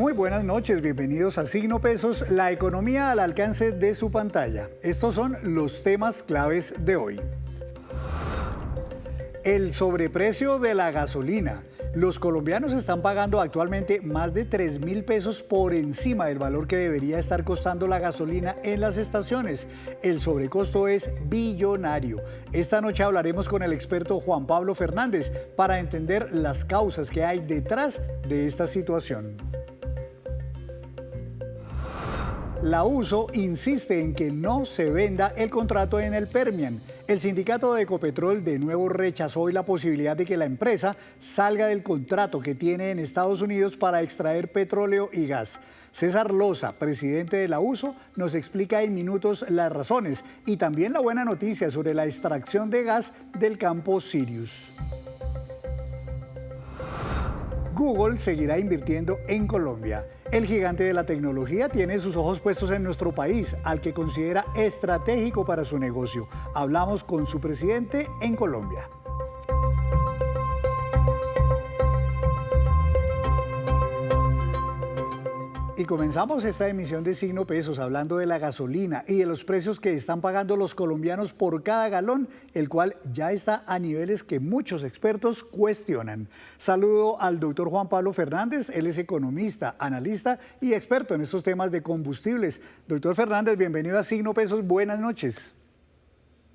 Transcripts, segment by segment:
Muy buenas noches, bienvenidos a Signo Pesos, la economía al alcance de su pantalla. Estos son los temas claves de hoy. El sobreprecio de la gasolina. Los colombianos están pagando actualmente más de 3.000 pesos por encima del valor que debería estar costando la gasolina en las estaciones. El sobrecosto es billonario. Esta noche hablaremos con el experto Juan Pablo Fernández para entender las causas que hay detrás de esta situación. La USO insiste en que no se venda el contrato en el Permian. El sindicato de Ecopetrol de nuevo rechazó hoy la posibilidad de que la empresa salga del contrato que tiene en Estados Unidos para extraer petróleo y gas. César Loza, presidente de la USO, nos explica en minutos las razones y también la buena noticia sobre la extracción de gas del campo Sirius. Google seguirá invirtiendo en Colombia. El gigante de la tecnología tiene sus ojos puestos en nuestro país, al que considera estratégico para su negocio. Hablamos con su presidente en Colombia. Y comenzamos esta emisión de Signo Pesos hablando de la gasolina y de los precios que están pagando los colombianos por cada galón, el cual ya está a niveles que muchos expertos cuestionan. Saludo al doctor Juan Pablo Fernández, él es economista, analista y experto en estos temas de combustibles. Doctor Fernández, bienvenido a Signo Pesos, buenas noches.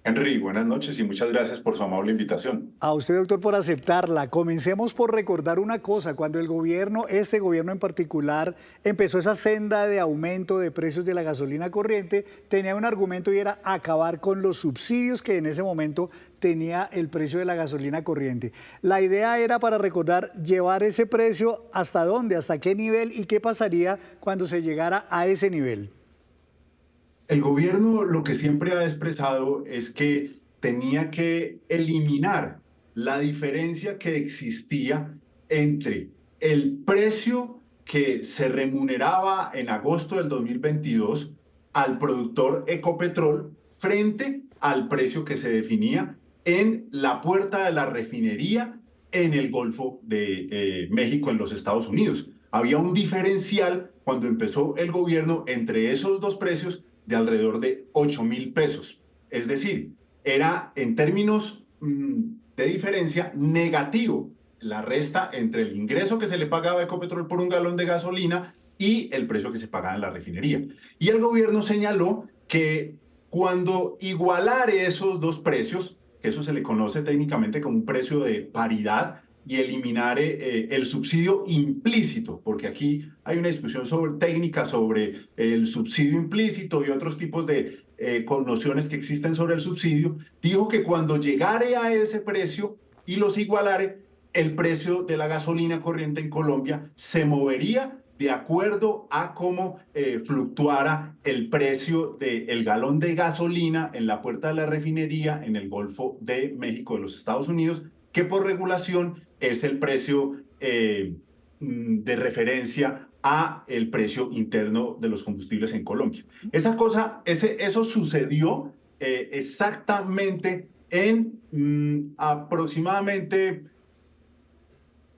Henry, buenas noches y muchas gracias por su amable invitación. A usted, doctor, por aceptarla. Comencemos por recordar una cosa. Cuando el gobierno, este gobierno en particular, empezó esa senda de aumento de precios de la gasolina corriente, tenía un argumento y era acabar con los subsidios que en ese momento tenía el precio de la gasolina corriente. La idea era, para recordar, llevar ese precio hasta dónde, hasta qué nivel y qué pasaría cuando se llegara a ese nivel. El gobierno lo que siempre ha expresado es que tenía que eliminar la diferencia que existía entre el precio que se remuneraba en agosto del 2022 al productor Ecopetrol frente al precio que se definía en la puerta de la refinería en el Golfo de México, en los Estados Unidos. Había un diferencial cuando empezó el gobierno entre esos dos precios de alrededor de 8.000 pesos. Es decir, era en términos de diferencia negativo la resta entre el ingreso que se le pagaba a Ecopetrol por un galón de gasolina y el precio que se pagaba en la refinería. Y el gobierno señaló que cuando igualare esos dos precios, que eso se le conoce técnicamente como un precio de paridad, y eliminar el subsidio implícito, porque aquí hay una discusión técnica sobre el subsidio implícito y otros tipos de connotaciones que existen sobre el subsidio, dijo que cuando llegare a ese precio y los igualare, el precio de la gasolina corriente en Colombia se movería de acuerdo a cómo fluctuara el precio del galón de gasolina en la puerta de la refinería en el Golfo de México de los Estados Unidos, que por regulación es el precio de referencia a el precio interno de los combustibles en Colombia. Eso sucedió exactamente en aproximadamente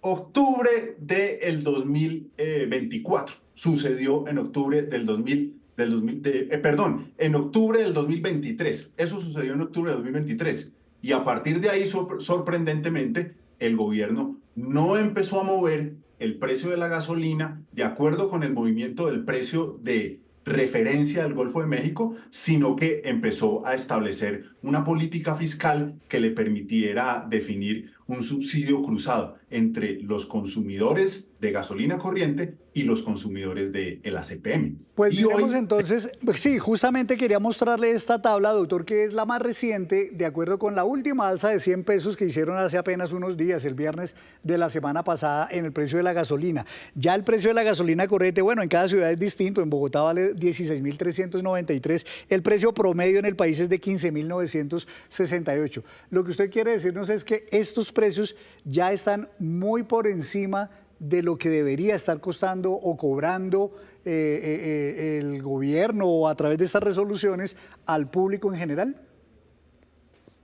octubre del 2024. Sucedió en octubre del 2023. Eso sucedió en octubre del 2023. Y a partir de ahí, sorprendentemente, el gobierno no empezó a mover el precio de la gasolina de acuerdo con el movimiento del precio de referencia del Golfo de México, sino que empezó a establecer una política fiscal que le permitiera definir un subsidio cruzado entre los consumidores de gasolina corriente y los consumidores del ACPM. Pues miremos entonces, sí, justamente quería mostrarle esta tabla, doctor, que es la más reciente, de acuerdo con la última alza de 100 pesos que hicieron hace apenas unos días, el viernes de la semana pasada, en el precio de la gasolina. Ya el precio de la gasolina corriente, bueno, en cada ciudad es distinto, en Bogotá vale 16.393, el precio promedio en el país es de 15.968. Lo que usted quiere decirnos es que estos precios ya están muy por encima de lo que debería estar costando o cobrando el gobierno o a través de estas resoluciones al público en general.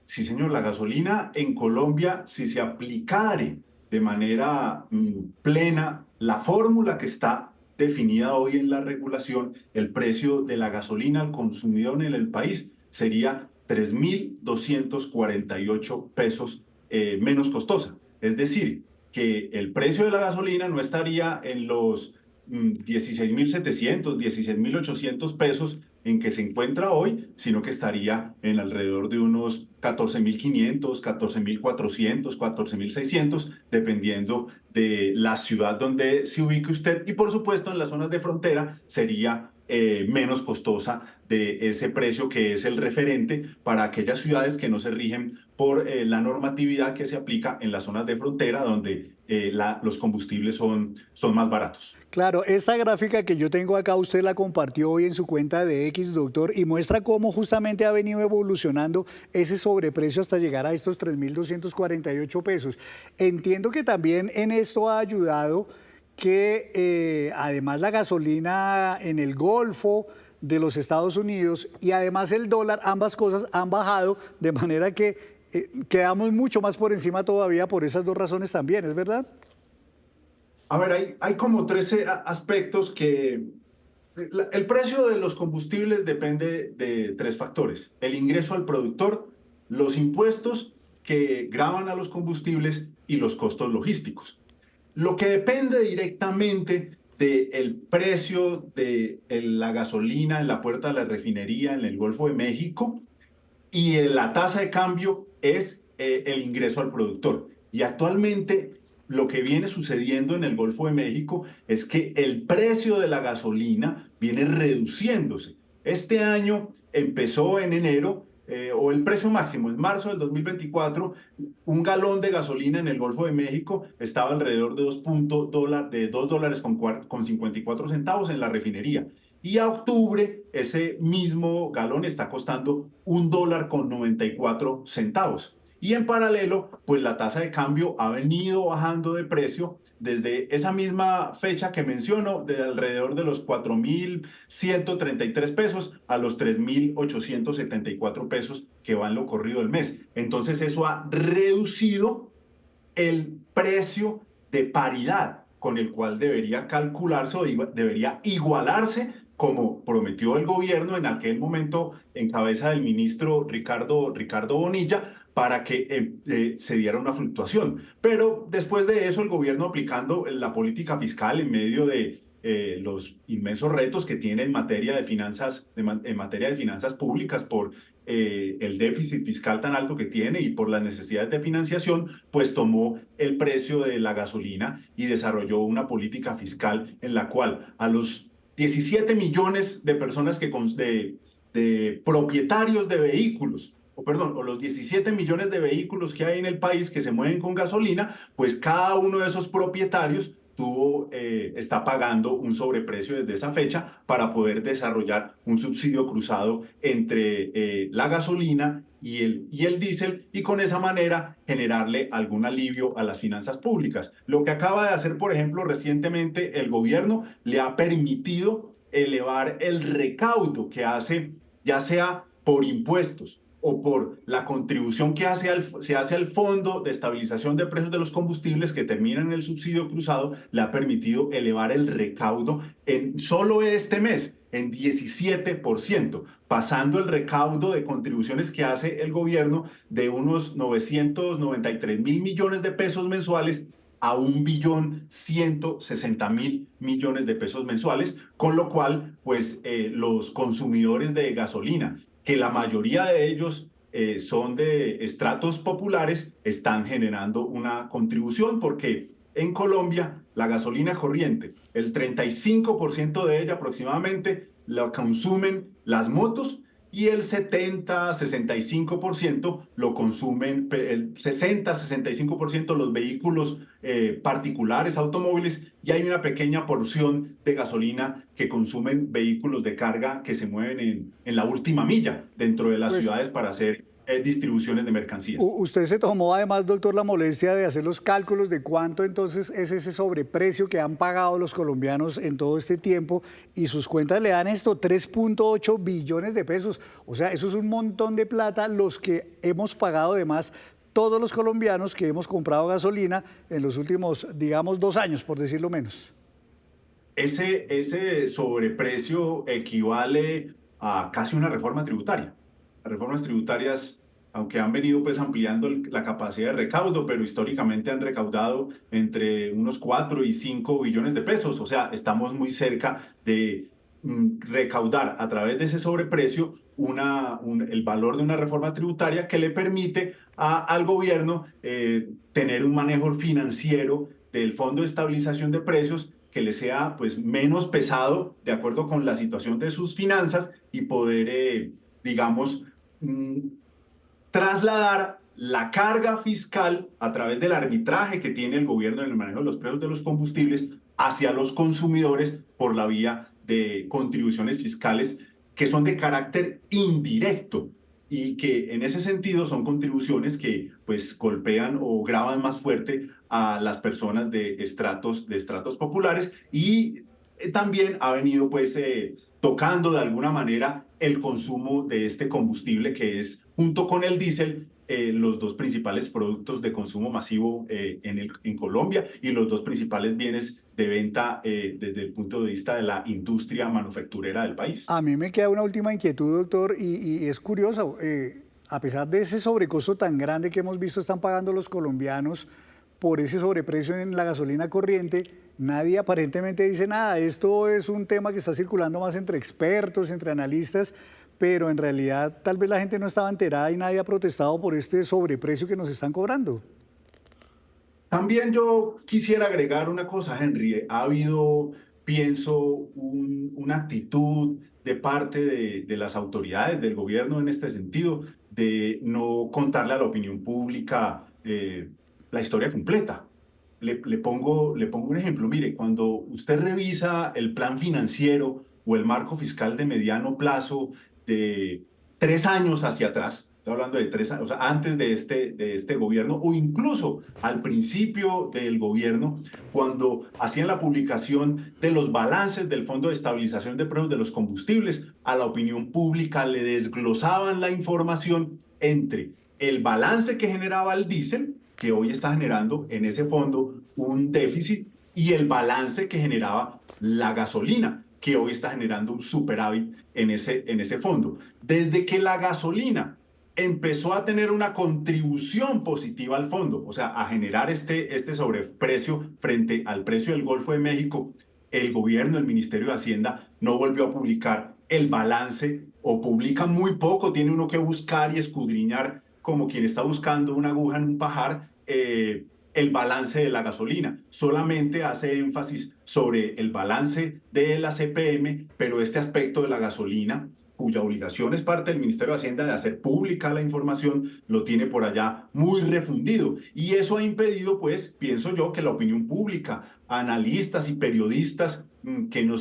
Sí, señor, la gasolina en Colombia, si se aplicare de manera plena la fórmula que está definida hoy en la regulación, el precio de la gasolina al consumidor en el país sería 3.248 pesos menos costosa. Es decir, que el precio de la gasolina no estaría en los 16.700, 16.800 pesos en que se encuentra hoy, sino que estaría en alrededor de unos 14.500, 14.400, 14.600, dependiendo de la ciudad donde se ubique usted. Y por supuesto, en las zonas de frontera sería menos costosa de ese precio que es el referente para aquellas ciudades que no se rigen por la normatividad que se aplica en las zonas de frontera donde los combustibles son más baratos. Claro, esta gráfica que yo tengo acá, usted la compartió hoy en su cuenta de X, doctor, y muestra cómo justamente ha venido evolucionando ese sobreprecio hasta llegar a estos 3.248 pesos. Entiendo que también en esto ha ayudado que además la gasolina en el Golfo de los Estados Unidos y además el dólar, ambas cosas han bajado, de manera que quedamos mucho más por encima todavía por esas dos razones también, ¿es verdad? A ver, hay como 13 aspectos que... El precio de los combustibles depende de 3 factores: el ingreso al productor, los impuestos que gravan a los combustibles y los costos logísticos. Lo que depende directamente del precio de la gasolina en la puerta de la refinería en el Golfo de México y la tasa de cambio es el ingreso al productor. Y actualmente lo que viene sucediendo en el Golfo de México es que el precio de la gasolina viene reduciéndose. Este año empezó en enero, o el precio máximo en marzo del 2024, un galón de gasolina en el Golfo de México estaba alrededor de $2 con 54 centavos en la refinería. Y a octubre ese mismo galón está costando $1 con 94 centavos. Y en paralelo, pues la tasa de cambio ha venido bajando de precio desde esa misma fecha que menciono, de alrededor de los 4.133 pesos a los 3.874 pesos que van lo corrido del mes. Entonces eso ha reducido el precio de paridad con el cual debería calcularse o debería igualarse, como prometió el gobierno en aquel momento en cabeza del ministro Ricardo Bonilla, para que se diera una fluctuación. Pero después de eso, el gobierno, aplicando la política fiscal en medio de los inmensos retos que tiene en materia de finanzas públicas por el déficit fiscal tan alto que tiene y por las necesidades de financiación, pues tomó el precio de la gasolina y desarrolló una política fiscal en la cual a los 17 millones de personas de propietarios de vehículos, o los 17 millones de vehículos que hay en el país que se mueven con gasolina, pues cada uno de esos propietarios está pagando un sobreprecio desde esa fecha para poder desarrollar un subsidio cruzado entre la gasolina y el diésel, y con esa manera generarle algún alivio a las finanzas públicas. Lo que acaba de hacer, por ejemplo, recientemente el gobierno le ha permitido elevar el recaudo que hace, ya sea por impuestos o por la contribución que se hace al Fondo de Estabilización de Precios de los Combustibles, que termina en el subsidio cruzado, le ha permitido elevar el recaudo en solo este mes en 17%, pasando el recaudo de contribuciones que hace el gobierno de unos 993.000 millones de pesos mensuales a 1.160.000 millones de pesos mensuales, con lo cual, pues, los consumidores de gasolina, que la mayoría de ellos son de estratos populares, están generando una contribución, porque en Colombia la gasolina corriente, el 35% de ella aproximadamente la consumen las motos, y el 65% lo consumen, el 65% los vehículos particulares, automóviles, y hay una pequeña porción de gasolina que consumen vehículos de carga que se mueven en la última milla dentro de las ciudades para hacer distribuciones de mercancías. Usted se tomó además, doctor, la molestia de hacer los cálculos de cuánto entonces es ese sobreprecio que han pagado los colombianos en todo este tiempo, y sus cuentas le dan esto, 3.8 billones de pesos. O sea, eso es un montón de plata los que hemos pagado además todos los colombianos que hemos comprado gasolina en los últimos, digamos, 2 años, por decirlo menos. ese sobreprecio equivale a casi una reforma tributaria. Las reformas tributarias, aunque han venido pues ampliando la capacidad de recaudo, pero históricamente han recaudado entre unos 4 y 5 billones de pesos. O sea, estamos muy cerca de recaudar a través de ese sobreprecio el valor de una reforma tributaria que le permite al gobierno tener un manejo financiero del Fondo de Estabilización de Precios que le sea pues menos pesado de acuerdo con la situación de sus finanzas y poder, digamos, trasladar la carga fiscal a través del arbitraje que tiene el gobierno en el manejo de los precios de los combustibles hacia los consumidores por la vía de contribuciones fiscales que son de carácter indirecto y que en ese sentido son contribuciones que pues golpean o gravan más fuerte a las personas de estratos populares y también ha venido pues tocando de alguna manera el consumo de este combustible que es junto con el diésel los dos principales productos de consumo masivo en Colombia y los dos principales bienes de venta desde el punto de vista de la industria manufacturera del país. A mí me queda una última inquietud, doctor, y es curioso. A pesar de ese sobrecosto tan grande que hemos visto están pagando los colombianos por ese sobreprecio en la gasolina corriente, nadie aparentemente dice nada. Esto es un tema que está circulando más entre expertos, entre analistas, pero en realidad tal vez la gente no estaba enterada y nadie ha protestado por este sobreprecio que nos están cobrando. También yo quisiera agregar una cosa, Henry. Ha habido, pienso, una actitud de parte de las autoridades del gobierno en este sentido de no contarle a la opinión pública la historia completa. Le pongo un ejemplo. Mire, cuando usted revisa el plan financiero o el marco fiscal de mediano plazo de 3 años hacia atrás, estoy hablando de 3 años, o sea, antes de este gobierno o incluso al principio del gobierno, cuando hacían la publicación de los balances del Fondo de Estabilización de Precios de los Combustibles, a la opinión pública le desglosaban la información entre el balance que generaba el diésel, que hoy está generando en ese fondo un déficit, y el balance que generaba la gasolina, que hoy está generando un superávit en ese fondo. Desde que la gasolina empezó a tener una contribución positiva al fondo, o sea, a generar este sobreprecio frente al precio del Golfo de México, el gobierno, el Ministerio de Hacienda, no volvió a publicar el balance o publica muy poco, tiene uno que buscar y escudriñar como quien está buscando una aguja en un pajar, el balance de la gasolina. Solamente hace énfasis sobre el balance de la CPM, pero este aspecto de la gasolina, cuya obligación es parte del Ministerio de Hacienda de hacer pública la información, lo tiene por allá muy refundido. Y eso ha impedido, pues, pienso yo, que la opinión pública, analistas y periodistas que no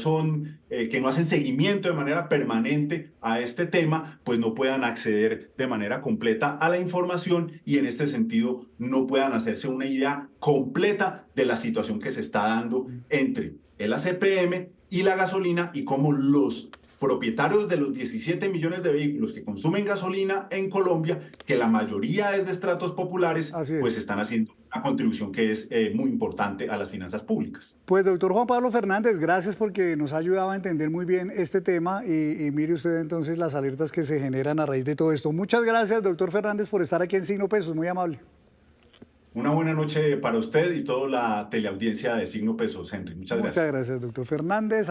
hacen seguimiento de manera permanente a este tema, pues no puedan acceder de manera completa a la información y en este sentido no puedan hacerse una idea completa de la situación que se está dando entre el ACPM y la gasolina y cómo los propietarios de los 17 millones de vehículos que consumen gasolina en Colombia, que la mayoría es de estratos populares, pues están haciendo una contribución que es muy importante a las finanzas públicas. Pues doctor Juan Pablo Fernández, gracias porque nos ha ayudado a entender muy bien este tema y mire usted entonces las alertas que se generan a raíz de todo esto. Muchas gracias, doctor Fernández, por estar aquí en Signo Pesos, muy amable. Una buena noche para usted y toda la teleaudiencia de Signo Pesos, Henry. Muchas gracias. Muchas gracias, doctor Fernández.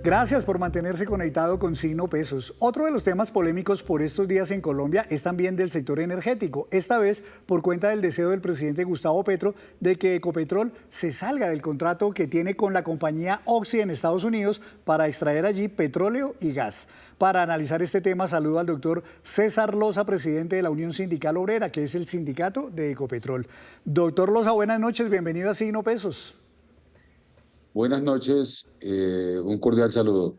Gracias por mantenerse conectado con Signo Pesos. Otro de los temas polémicos por estos días en Colombia es también del sector energético, esta vez por cuenta del deseo del presidente Gustavo Petro de que Ecopetrol se salga del contrato que tiene con la compañía Oxy en Estados Unidos para extraer allí petróleo y gas. Para analizar este tema saludo al doctor César Loza, presidente de la Unión Sindical Obrera, que es el sindicato de Ecopetrol. Doctor Loza, buenas noches, bienvenido a Signo Pesos. Buenas noches, un cordial saludo.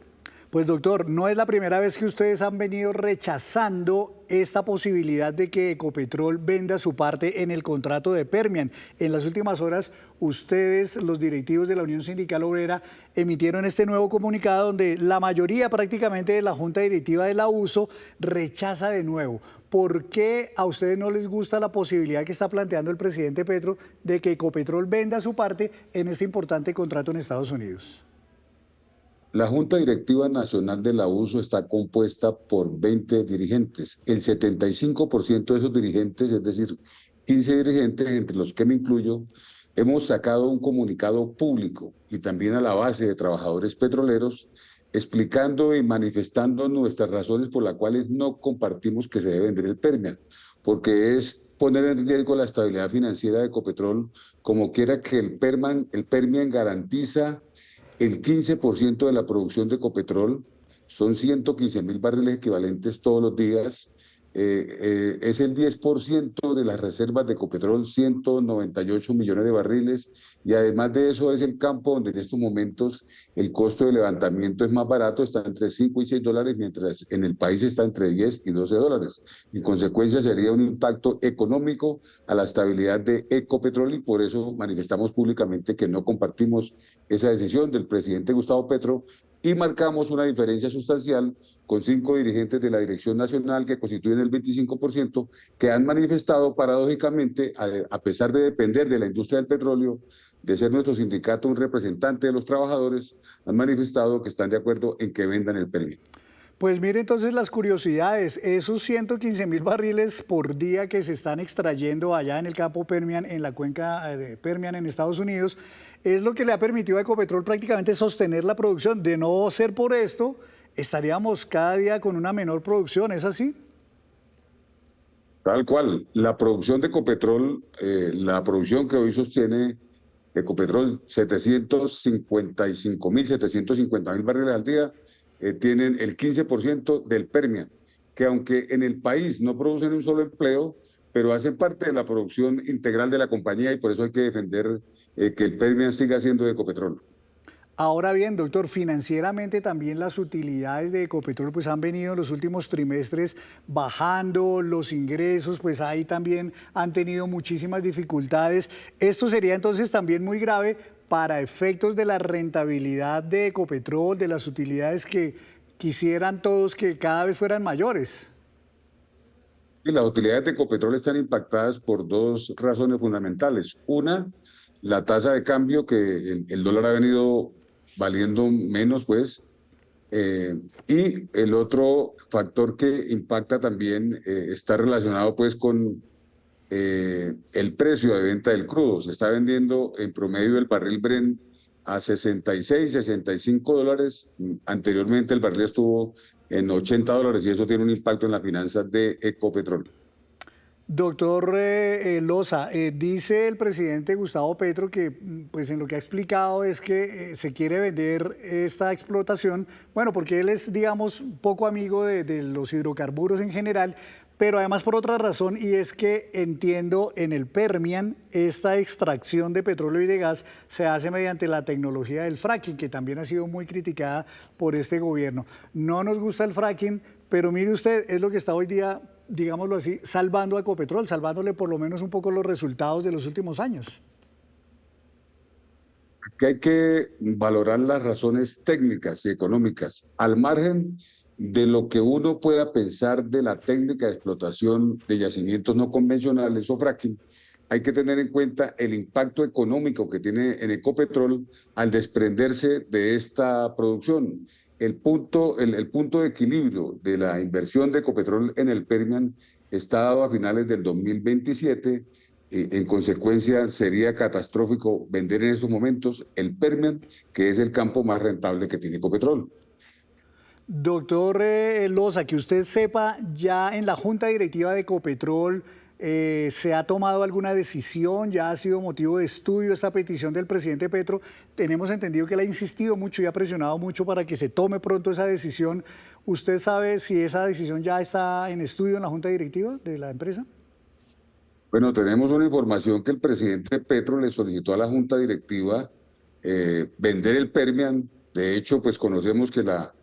Pues doctor, no es la primera vez que ustedes han venido rechazando esta posibilidad de que Ecopetrol venda su parte en el contrato de Permian. En las últimas horas, ustedes, los directivos de la Unión Sindical Obrera, emitieron este nuevo comunicado donde la mayoría prácticamente de la Junta Directiva de la USO rechaza de nuevo. ¿por qué a ustedes no les gusta la posibilidad que está planteando el presidente Petro de que Ecopetrol venda su parte en este importante contrato en Estados Unidos? La Junta Directiva Nacional de la USO está compuesta por 20 dirigentes. El 75% de esos dirigentes, es decir, 15 dirigentes, entre los que me incluyo, hemos sacado un comunicado público y también a la base de trabajadores petroleros explicando y manifestando nuestras razones por las cuales no compartimos que se debe vender el Permian, porque es poner en riesgo la estabilidad financiera de Ecopetrol, como quiera que el Permian garantiza el 15% de la producción de Ecopetrol, son 115.000 barriles equivalentes todos los días, es el 10% de las reservas de Ecopetrol, 198 millones de barriles, y además de eso es el campo donde en estos momentos el costo de levantamiento es más barato, está entre 5 y 6 dólares, mientras en el país está entre 10 y 12 dólares. En consecuencia sería un impacto económico a la estabilidad de Ecopetrol y por eso manifestamos públicamente que no compartimos esa decisión del presidente Gustavo Petro y marcamos una diferencia sustancial con 5 dirigentes de la Dirección Nacional que constituyen el 25%, que han manifestado paradójicamente, a pesar de depender de la industria del petróleo, de ser nuestro sindicato un representante de los trabajadores, han manifestado que están de acuerdo en que vendan el Permian. Pues mire entonces las curiosidades, esos 115.000 barriles por día que se están extrayendo allá en el campo Permian, en la cuenca de Permian en Estados Unidos, es lo que le ha permitido a Ecopetrol prácticamente sostener la producción. De no ser por esto, estaríamos cada día con una menor producción, ¿es así? Tal cual, la producción de Ecopetrol, la producción que hoy sostiene Ecopetrol, 750.000 barriles al día, tienen el 15% del Permian, que aunque en el país no producen un solo empleo, pero hacen parte de la producción integral de la compañía y por eso hay que defender que el Permian siga siendo de Ecopetrol. Ahora bien, doctor, financieramente también las utilidades de Ecopetrol pues han venido en los últimos trimestres bajando, los ingresos pues ahí también han tenido muchísimas dificultades. Esto sería entonces también muy grave para efectos de la rentabilidad de Ecopetrol, de las utilidades que quisieran todos que cada vez fueran mayores. Y las utilidades de Ecopetrol están impactadas por dos razones fundamentales. Una, la tasa de cambio, que el dólar ha venido valiendo menos, pues, y el otro factor que impacta también está relacionado, pues, con el precio de venta del crudo. Se está vendiendo en promedio el barril Brent a 66, 65 dólares. Anteriormente el barril estuvo en 80 dólares y eso tiene un impacto en las finanzas de Ecopetrol. Doctor Loza, dice el presidente Gustavo Petro que pues en lo que ha explicado es que se quiere vender esta explotación, bueno, porque él es, digamos, poco amigo de los hidrocarburos en general, pero además por otra razón, y es que entiendo en el Permian esta extracción de petróleo y de gas se hace mediante la tecnología del fracking, que también ha sido muy criticada por este gobierno. No nos gusta el fracking, pero mire usted, es lo que está hoy día, digámoslo así, salvando a Ecopetrol, salvándole por lo menos un poco los resultados de los últimos años. Que hay que valorar las razones técnicas y económicas, al margen de lo que uno pueda pensar de la técnica de explotación de yacimientos no convencionales o fracking. Hay que tener en cuenta el impacto económico que tiene en Ecopetrol al desprenderse de esta producción. El punto de equilibrio de la inversión de Ecopetrol en el Permian está dado a finales del 2027. En consecuencia, sería catastrófico vender en estos momentos el Permian, que es el campo más rentable que tiene Ecopetrol. Doctor Loza, que usted sepa, ya en la Junta Directiva de Ecopetrol se ha tomado alguna decisión, ya ha sido motivo de estudio esta petición del presidente Petro. Tenemos entendido que él ha insistido mucho y ha presionado mucho para que se tome pronto esa decisión. ¿Usted sabe si esa decisión ya está en estudio en la Junta Directiva de la empresa? Bueno, tenemos una información que el presidente Petro le solicitó a la Junta Directiva vender el Permian. De hecho, pues conocemos que la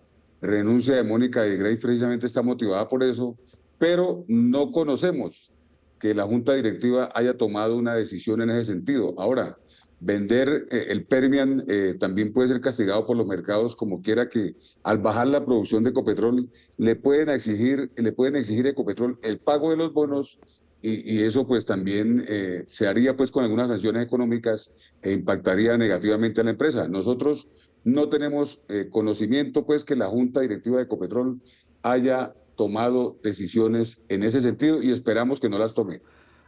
renuncia de Mónica de Grey precisamente está motivada por eso, pero no conocemos que la Junta Directiva haya tomado una decisión en ese sentido. Ahora, Vender el Permian también puede ser castigado por los mercados, como quiera que al bajar la producción de Ecopetrol le pueden exigir a Ecopetrol el pago de los bonos y eso pues también se haría pues con algunas sanciones económicas e impactaría negativamente a la empresa. Nosotros no tenemos conocimiento pues que la Junta Directiva de Ecopetrol haya tomado decisiones en ese sentido y esperamos que no las tome.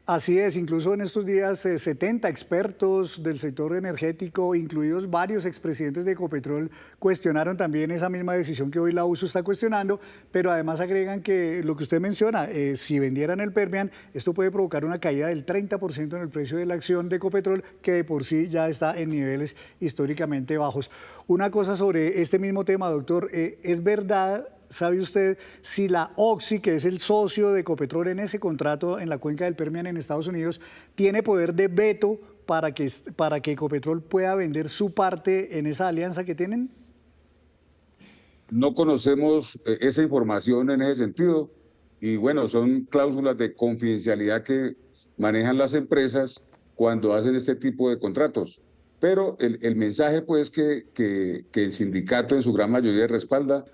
Así es, incluso en estos días 70 expertos del sector energético, incluidos varios expresidentes de Ecopetrol, cuestionaron también esa misma decisión que hoy la USO está cuestionando, pero además agregan que lo que usted menciona, si vendieran el Permian, esto puede provocar una caída del 30% en el precio de la acción de Ecopetrol, que de por sí ya está en niveles históricamente bajos. Una cosa sobre este mismo tema, doctor, ¿es verdad? ¿Sabe usted si la Oxy, que es el socio de Ecopetrol en ese contrato en la cuenca del Permian en Estados Unidos, tiene poder de veto para que Ecopetrol pueda vender su parte en esa alianza que tienen? No conocemos esa información en ese sentido y bueno, son cláusulas de confidencialidad que manejan las empresas cuando hacen este tipo de contratos. Pero el mensaje pues que el sindicato en su gran mayoría respalda.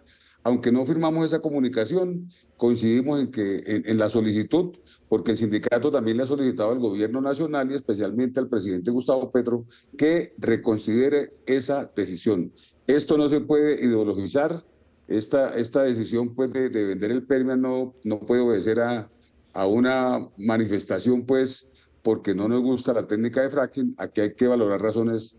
Aunque no firmamos esa comunicación, coincidimos en la solicitud, porque el sindicato también le ha solicitado al gobierno nacional y especialmente al presidente Gustavo Petro que reconsidere esa decisión. Esto no se puede ideologizar, esta decisión pues, de vender el Permian no puede obedecer a una manifestación, pues, porque no nos gusta la técnica de fracking. Aquí hay que valorar razones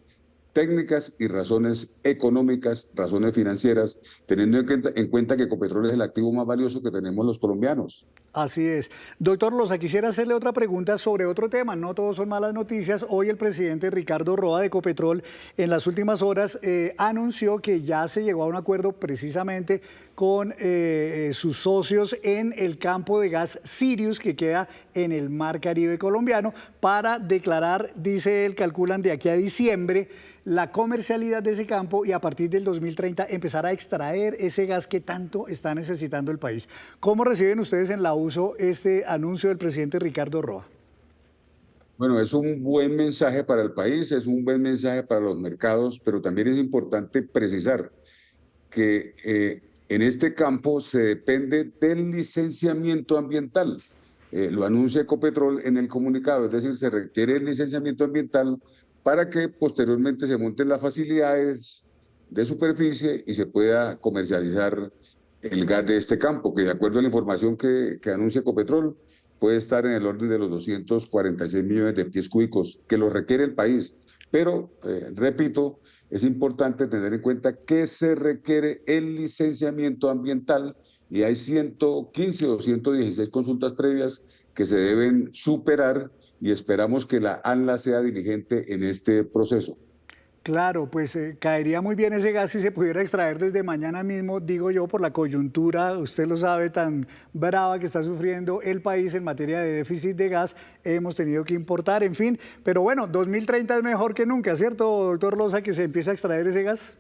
técnicas y razones económicas, razones financieras, teniendo en cuenta que Ecopetrol es el activo más valioso que tenemos los colombianos. Así es. Doctor Loza, quisiera hacerle otra pregunta sobre otro tema. No todos son malas noticias. Hoy el presidente Ricardo Roa de Ecopetrol en las últimas horas anunció que ya se llegó a un acuerdo precisamente con sus socios en el campo de gas Sirius que queda en el Mar Caribe colombiano para declarar, dice él, calculan de aquí a diciembre, la comercialidad de ese campo y a partir del 2030 empezar a extraer ese gas que tanto está necesitando el país. ¿Cómo reciben ustedes en la USO este anuncio del presidente Ricardo Roa? Bueno, es un buen mensaje para el país, es un buen mensaje para los mercados, pero también es importante precisar que en este campo se depende del licenciamiento ambiental. Lo anuncia Ecopetrol en el comunicado, es decir, se requiere el licenciamiento ambiental para que posteriormente se monten las facilidades de superficie y se pueda comercializar el gas de este campo, que de acuerdo a la información que anuncia Ecopetrol, puede estar en el orden de los 246 millones de pies cúbicos, que lo requiere el país. Pero, repito, es importante tener en cuenta que se requiere el licenciamiento ambiental y hay 115 o 116 consultas previas que se deben superar y esperamos que la ANLA sea diligente en este proceso. Claro, pues caería muy bien ese gas si se pudiera extraer desde mañana mismo, digo yo, por la coyuntura, usted lo sabe, tan brava que está sufriendo el país en materia de déficit de gas, hemos tenido que importar, en fin, pero bueno, 2030 es mejor que nunca, ¿cierto, doctor Loza, que se empiece a extraer ese gas?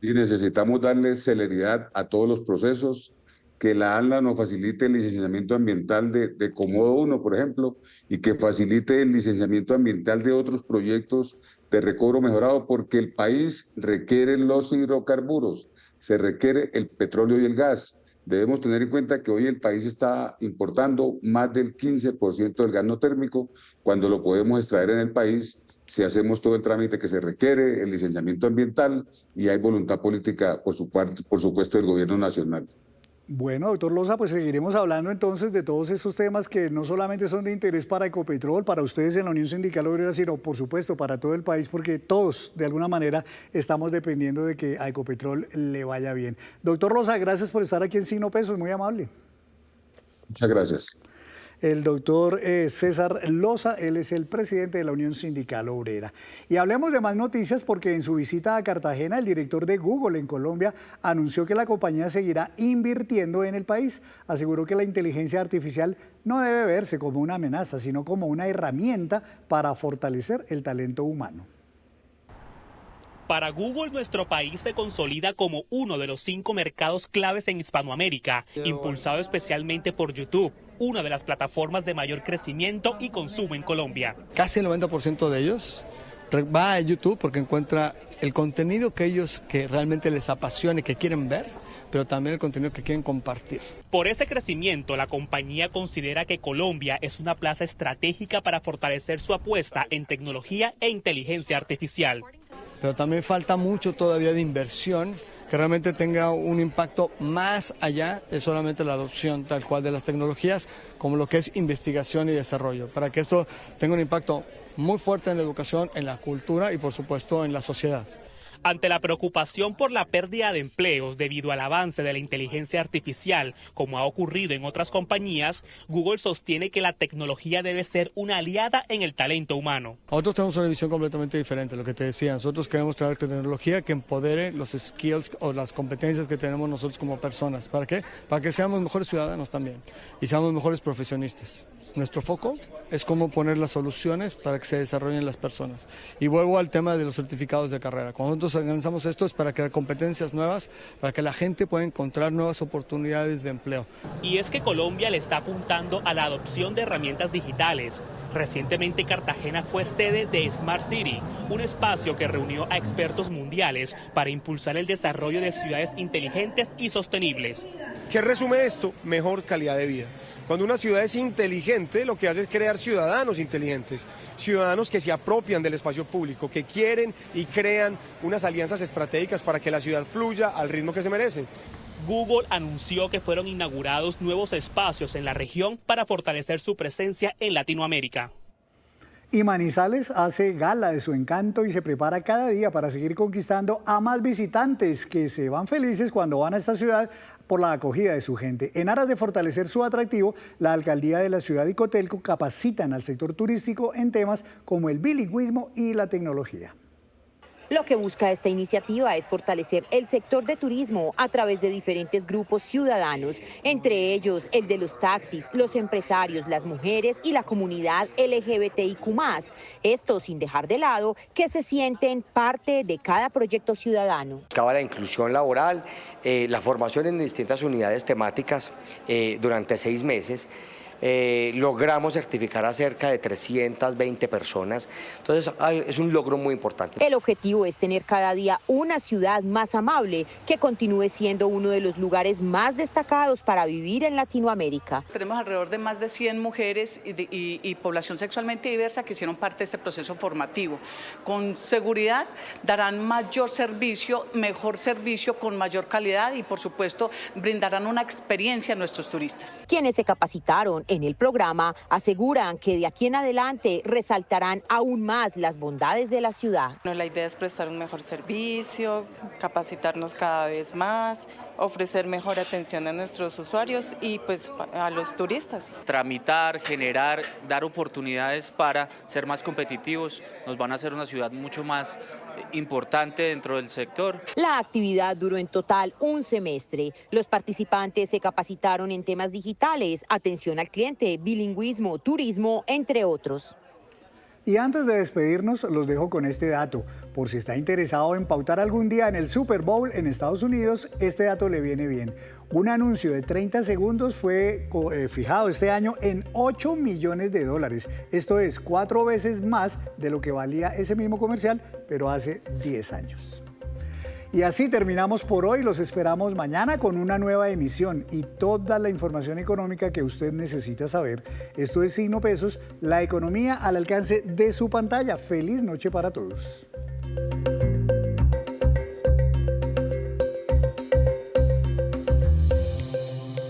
Y necesitamos darle celeridad a todos los procesos, que la ANLA nos facilite el licenciamiento ambiental de Comodo 1, por ejemplo, y que facilite el licenciamiento ambiental de otros proyectos de recobro mejorado, porque el país requiere los hidrocarburos, se requiere el petróleo y el gas. Debemos tener en cuenta que hoy el país está importando más del 15% del gas no térmico, cuando lo podemos extraer en el país si hacemos todo el trámite que se requiere, el licenciamiento ambiental y hay voluntad política por supuesto, del gobierno nacional. Bueno, doctor Loza, pues seguiremos hablando entonces de todos estos temas que no solamente son de interés para Ecopetrol, para ustedes en la Unión Sindical Obrera, sino por supuesto para todo el país, porque todos de alguna manera estamos dependiendo de que a Ecopetrol le vaya bien. Doctor Loza, gracias por estar aquí en Signo Pesos, muy amable. Muchas gracias. El doctor César Loza, él es el presidente de la Unión Sindical Obrera. Y hablemos de más noticias porque en su visita a Cartagena, el director de Google en Colombia anunció que la compañía seguirá invirtiendo en el país. Aseguró que la inteligencia artificial no debe verse como una amenaza, sino como una herramienta para fortalecer el talento humano. Para Google, nuestro país se consolida como uno de los 5 mercados claves en Hispanoamérica, impulsado especialmente por YouTube, una de las plataformas de mayor crecimiento y consumo en Colombia. Casi el 90% de ellos va a YouTube porque encuentra el contenido que realmente les apasiona y que quieren ver, pero también el contenido que quieren compartir. Por ese crecimiento, la compañía considera que Colombia es una plaza estratégica para fortalecer su apuesta en tecnología e inteligencia artificial. Pero también falta mucho todavía de inversión que realmente tenga un impacto más allá de solamente la adopción tal cual de las tecnologías, como lo que es investigación y desarrollo, para que esto tenga un impacto muy fuerte en la educación, en la cultura y por supuesto en la sociedad. Ante la preocupación por la pérdida de empleos debido al avance de la inteligencia artificial, como ha ocurrido en otras compañías, Google sostiene que la tecnología debe ser una aliada en el talento humano. Nosotros tenemos una visión completamente diferente, lo que te decía. Nosotros queremos traer tecnología que empodere los skills o las competencias que tenemos nosotros como personas. ¿Para qué? Para que seamos mejores ciudadanos también y seamos mejores profesionistas. Nuestro foco es cómo poner las soluciones para que se desarrollen las personas. Y vuelvo al tema de los certificados de carrera. Cuando nosotros organizamos esto es para crear competencias nuevas, para que la gente pueda encontrar nuevas oportunidades de empleo. Y es que Colombia le está apuntando a la adopción de herramientas digitales. Recientemente Cartagena fue sede de Smart City, un espacio que reunió a expertos mundiales para impulsar el desarrollo de ciudades inteligentes y sostenibles. ¿Qué resume esto? Mejor calidad de vida. Cuando una ciudad es inteligente, lo que hace es crear ciudadanos inteligentes, ciudadanos que se apropian del espacio público, que quieren y crean unas alianzas estratégicas para que la ciudad fluya al ritmo que se merece. Google anunció que fueron inaugurados nuevos espacios en la región para fortalecer su presencia en Latinoamérica. Y Manizales hace gala de su encanto y se prepara cada día para seguir conquistando a más visitantes que se van felices cuando van a esta ciudad por la acogida de su gente. En aras de fortalecer su atractivo, la alcaldía de la ciudad y Cotelco capacitan al sector turístico en temas como el bilingüismo y la tecnología. Lo que busca esta iniciativa es fortalecer el sector de turismo a través de diferentes grupos ciudadanos, entre ellos el de los taxis, los empresarios, las mujeres y la comunidad LGBTIQ+. Esto sin dejar de lado que se sienten parte de cada proyecto ciudadano. Buscaba la inclusión laboral, la formación en distintas unidades temáticas durante 6 meses. Logramos certificar a cerca de 320 personas, entonces es un logro muy importante. El objetivo es tener cada día una ciudad más amable que continúe siendo uno de los lugares más destacados para vivir en Latinoamérica. Tenemos alrededor de más de 100 mujeres y población sexualmente diversa que hicieron parte de este proceso formativo. Con seguridad darán mayor servicio, mejor servicio con mayor calidad y por supuesto brindarán una experiencia a nuestros turistas. Quienes se capacitaron en el programa aseguran que de aquí en adelante resaltarán aún más las bondades de la ciudad. La idea es prestar un mejor servicio, capacitarnos cada vez más, ofrecer mejor atención a nuestros usuarios y pues a los turistas. Tramitar, generar, dar oportunidades para ser más competitivos, nos van a hacer una ciudad mucho más importante dentro del sector. La actividad duró en total un semestre. Los participantes se capacitaron en temas digitales, atención al cliente, bilingüismo, turismo, entre otros. Y antes de despedirnos, los dejo con este dato. Por si está interesado en pautar algún día en el Super Bowl en Estados Unidos, este dato le viene bien. Un anuncio de 30 segundos fue fijado este año en $8 millones. Esto es 4 veces más de lo que valía ese mismo comercial, pero hace 10 años. Y así terminamos por hoy. Los esperamos mañana con una nueva emisión y toda la información económica que usted necesita saber. Esto es Signo Pesos, la economía al alcance de su pantalla. Feliz noche para todos.